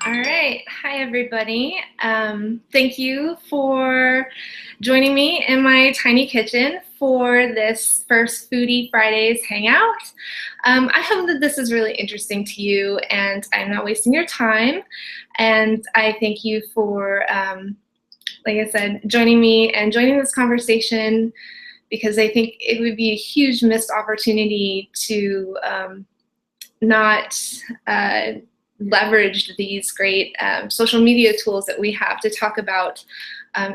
All right. Hi, everybody. Thank you for joining me in my tiny kitchen for this first Foodie Fridays Hangout. I hope that this is really interesting to you and I'm not wasting your time. And I thank you for, like I said, joining me and joining this conversation because I think it would be a huge missed opportunity to not leverage these great social media tools that we have to talk about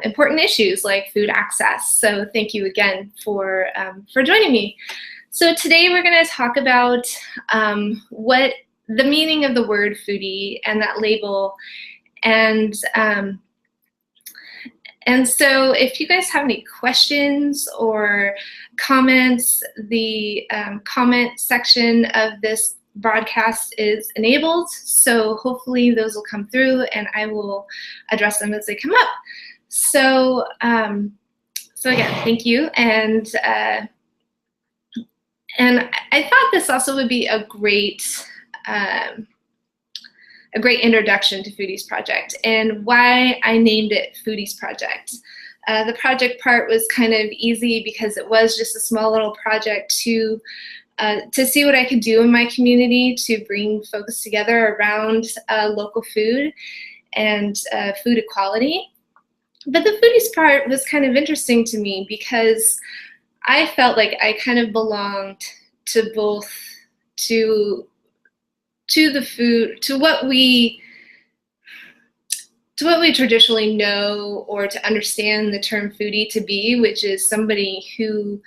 important issues like food access. So thank you again for joining me. So today we're going to talk about what the meaning of the word foodie and that label. And so if you guys have any questions or comments, the comment section of this broadcast is enabled, so hopefully those will come through and I will address them as they come up. So so again, thank you. And I thought this also would be a great introduction to Foodie's Project and why I named it Foodie's Project. The project part was kind of easy because it was just a small little project to see what I could do in my community to bring folks together around local food and food equality. But the foodies part was kind of interesting to me because I felt like I kind of belonged to both, to the food, to what we traditionally know or to understand the term foodie to be, which is somebody who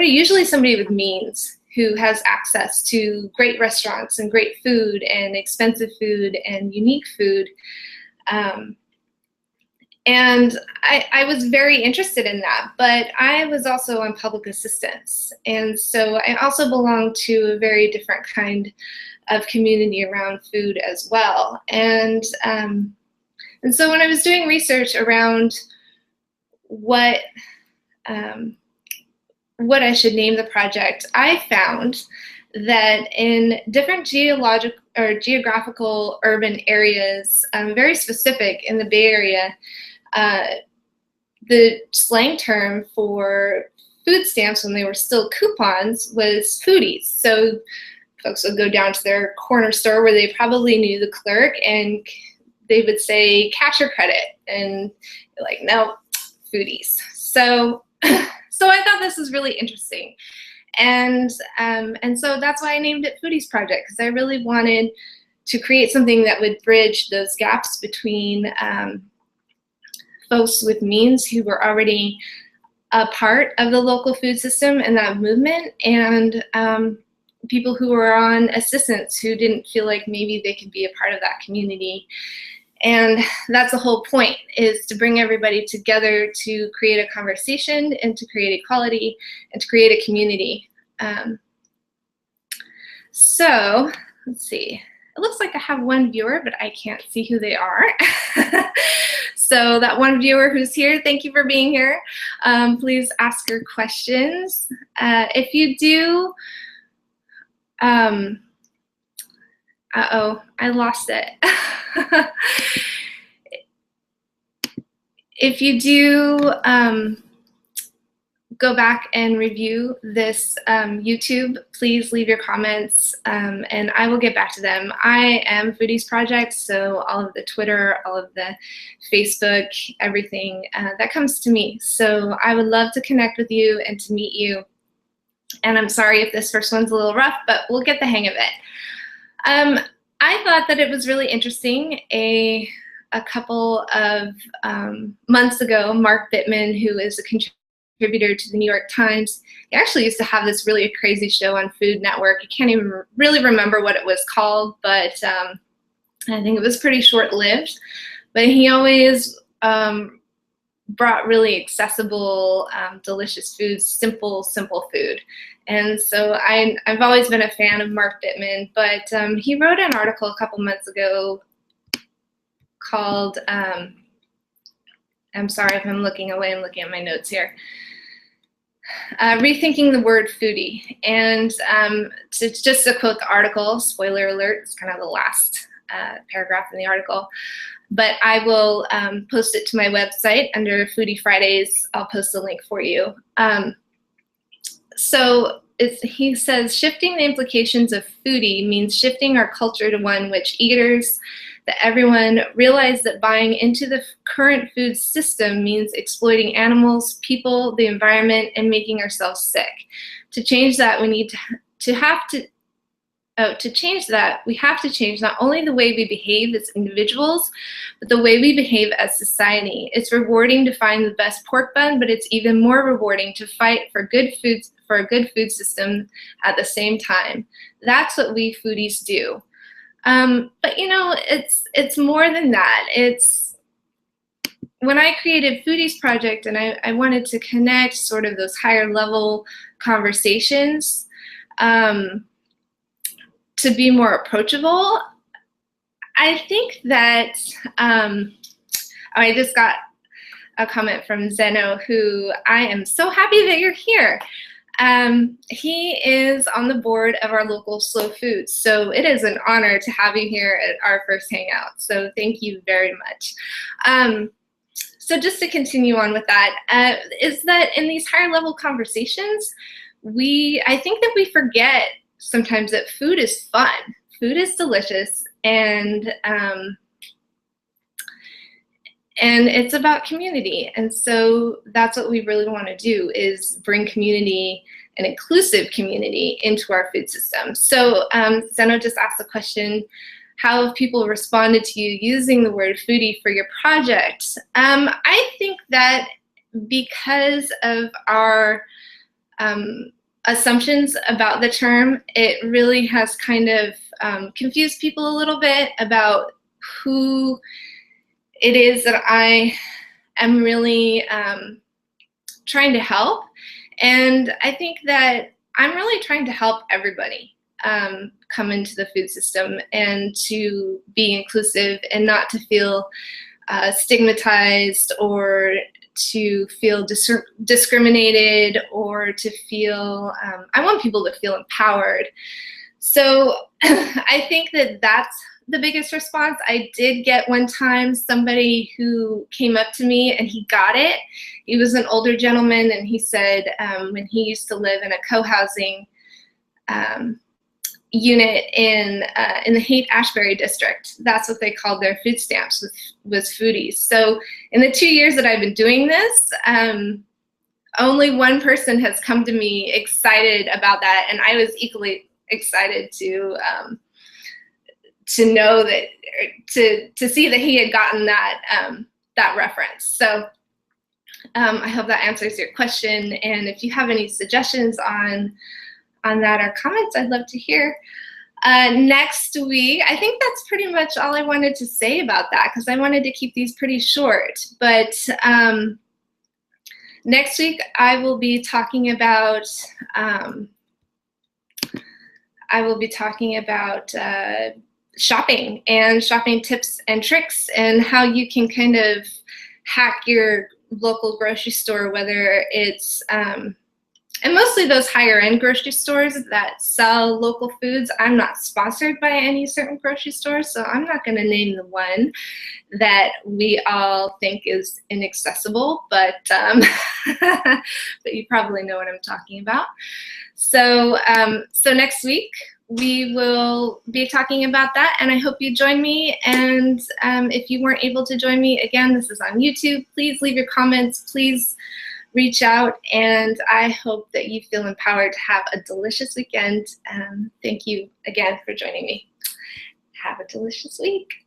usually somebody with means, who has access to great restaurants and great food and expensive food and unique food. And I was very interested in that, but I was also on public assistance. And so I also belonged to a very different kind of community around food as well. And so when I was doing research around what I should name the project, I found that in different geographical urban areas, very specific in the Bay Area, the slang term for food stamps when they were still coupons was foodies. So folks would go down to their corner store where they probably knew the clerk and they would say cash or credit, and you're like, no, foodies. So I thought this was really interesting. And so that's why I named it Foodies Project, because I really wanted to create something that would bridge those gaps between folks with means who were already a part of the local food system and that movement, and people who were on assistance who didn't feel like maybe they could be a part of that community. And that's the whole point, is to bring everybody together to create a conversation and to create equality and to create a community. So let's see. It looks like I have one viewer, but I can't see who they are. So that one viewer who's here, thank you for being here. Please ask your questions. If you do, uh-oh, I lost it. If you do go back and review this YouTube, please leave your comments and I will get back to them. I am Foodies Project, so all of the Twitter, all of the Facebook, everything that comes to me. So I would love to connect with you and to meet you. And I'm sorry if this first one's a little rough, but we'll get the hang of it. I thought that it was really interesting. A couple of months ago, Mark Bittman, who is a contributor to the New York Times, he actually used to have this really crazy show on Food Network. I can't even really remember what it was called, but I think it was pretty short-lived. But he always brought really accessible, delicious foods, simple food. And so I've always been a fan of Mark Bittman, but he wrote an article a couple months ago called, I'm sorry if I'm looking away, I'm looking at my notes here, Rethinking the Word Foodie. And just to quote the article, spoiler alert, it's kind of the last paragraph in the article. But I will post it to my website under Foodie Fridays. I'll post a link for you. So he says, shifting the implications of foodie means shifting our culture to one which eaters, that everyone realize that buying into the current food system means exploiting animals, people, the environment, and making ourselves sick. To change that, we need to change that, we have to change not only the way we behave as individuals, but the way we behave as society. It's rewarding to find the best pork bun, but it's even more rewarding to fight for a good food system at the same time. That's what we foodies do. But you know, it's more than that. It's when I created Foodies Project and I wanted to connect sort of those higher level conversations to be more approachable. I think that I just got a comment from Zeno, who I am so happy that you're here. He is on the board of our local Slow Foods, so it is an honor to have you here at our first Hangout, so thank you very much. So just to continue on with that, is that in these higher level conversations, I think that we forget sometimes that food is fun, food is delicious, and it's about community. And so that's what we really want to do, is bring community, an inclusive community, into our food system. So Zeno just asked the question, how have people responded to you using the word foodie for your project? I think that because of our assumptions about the term, it really has kind of confused people a little bit about who it is that I am really trying to help. And I think that I'm really trying to help everybody come into the food system and to be inclusive and not to feel stigmatized or to feel discriminated or to feel, I want people to feel empowered. So I think that that's the biggest response. I did get one time somebody who came up to me and he got it. He was an older gentleman, and he said when he used to live in a co-housing unit in the Haight-Ashbury district, that's what they called their food stamps, was foodies. So in the 2 years that I've been doing this, only one person has come to me excited about that, and I was equally excited to know that, to see that he had gotten that that reference. So I hope that answers your question, and if you have any suggestions on that or comments, I'd love to hear. Next week, I think that's pretty much all I wanted to say about that, because I wanted to keep these pretty short. But next week, I will be talking about shopping and shopping tips and tricks, and how you can kind of hack your local grocery store, whether it's and mostly those higher end grocery stores that sell local foods. I'm not sponsored by any certain grocery stores, so I'm not going to name the one that we all think is inaccessible, but but you probably know what I'm talking about. So so next week we will be talking about that, and I hope you join me. And if you weren't able to join me, again, this is on YouTube. Please leave your comments. Please reach out, and I hope that you feel empowered to have a delicious weekend. Thank you again for joining me. Have a delicious week.